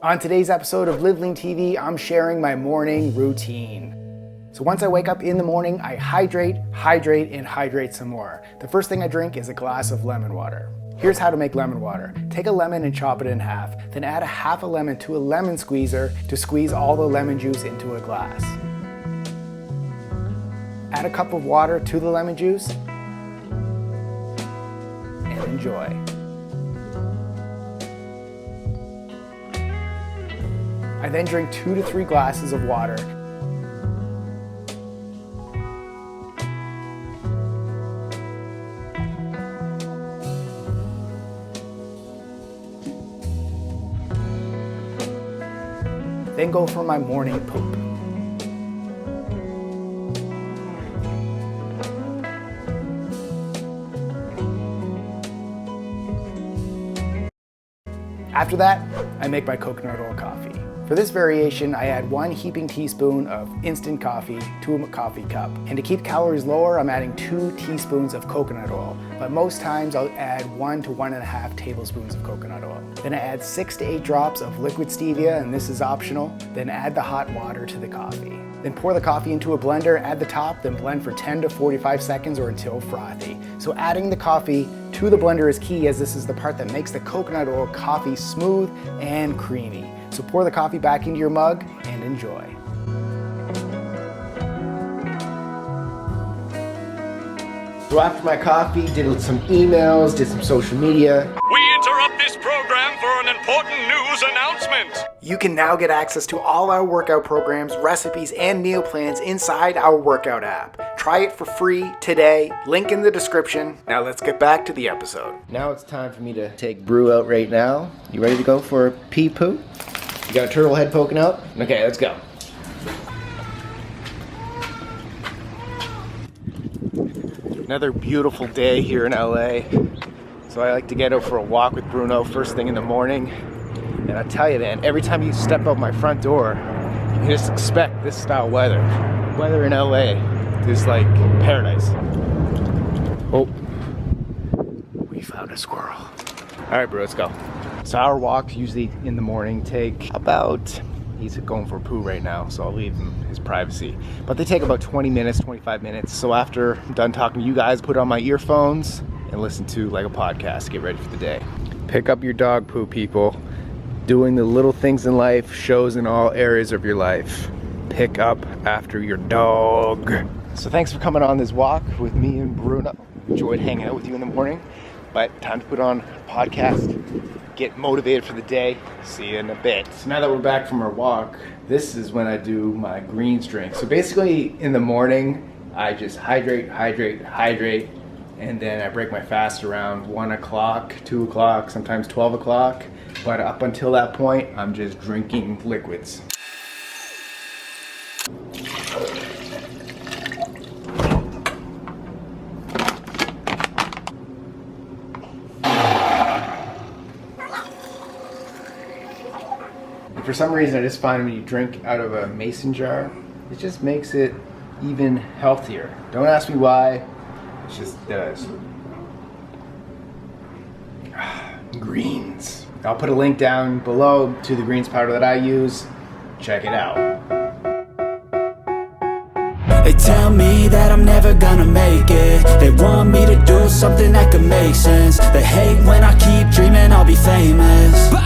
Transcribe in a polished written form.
On today's episode of LiveLeanTV, I'm sharing my morning routine. So once I wake up in the morning, I hydrate, and hydrate some more. The first thing I drink is a glass of lemon water. Here's how to make lemon water. Take a lemon and chop it in half, then add a half a lemon to a lemon squeezer to squeeze all the lemon juice into a glass. Add a cup of water to the lemon juice and enjoy. I then drink 2 to 3 glasses of water. Then go for my morning poop. After that, I make my coconut oil coffee. For this variation, I add 1 heaping teaspoon of instant coffee to a coffee cup. And to keep calories lower, I'm adding 2 teaspoons of coconut oil. But most times I'll add 1 to 1.5 tablespoons of coconut oil. Then I add 6 to 8 drops of liquid stevia, and this is optional. Then add the hot water to the coffee. Then pour the coffee into a blender, add the top, then blend for 10 to 45 seconds or until frothy. So adding the coffee to the blender is key, as this is the part that makes the coconut oil coffee smooth and creamy. So pour the coffee back into your mug and enjoy. So after my coffee, did some emails, did some social media. We interrupt this program for an important news announcement. You can now get access to all our workout programs, recipes, and meal plans inside our workout app. Try it for free today, link in the description. Now let's get back to the episode. Now it's time for me to take Brew out right now. You ready to go for a pee poo? You got a turtle head poking out? Okay, let's go. Another beautiful day here in LA. So I like to get out for a walk with Bruno first thing in the morning. And I tell you, man, every time you step out my front door, you can just expect this style weather. Weather in LA is like paradise. Oh, we found a squirrel. All right, bro, let's go. So our walks usually in the morning take about, he's going for a poo right now, so I'll leave him his privacy. But they take about 20 minutes, 25 minutes. So after I'm done talking to you guys, put on my earphones and listen to like a podcast, get ready for the day. Pick up your dog poo, people. Doing the little things in life shows in all areas of your life. Pick up after your dog. So thanks for coming on this walk with me and Bruno. Enjoyed hanging out with you in the morning, but time to put on a podcast, get motivated for the day. See you in a bit. So now that we're back from our walk, this is when I do my greens drink. So basically in the morning, I just hydrate, and then I break my fast around 1 o'clock, 2 o'clock, sometimes 12 o'clock. But up until that point, I'm just drinking liquids. And for some reason, I just find when you drink out of a mason jar, it just makes it even healthier. Don't ask me why, it just does. Greens. I'll put a link down below to the greens powder that I use. Check it out. They tell me that I'm never gonna make it. They want me to do something that could make sense. They hate when I keep dreaming I'll be famous, but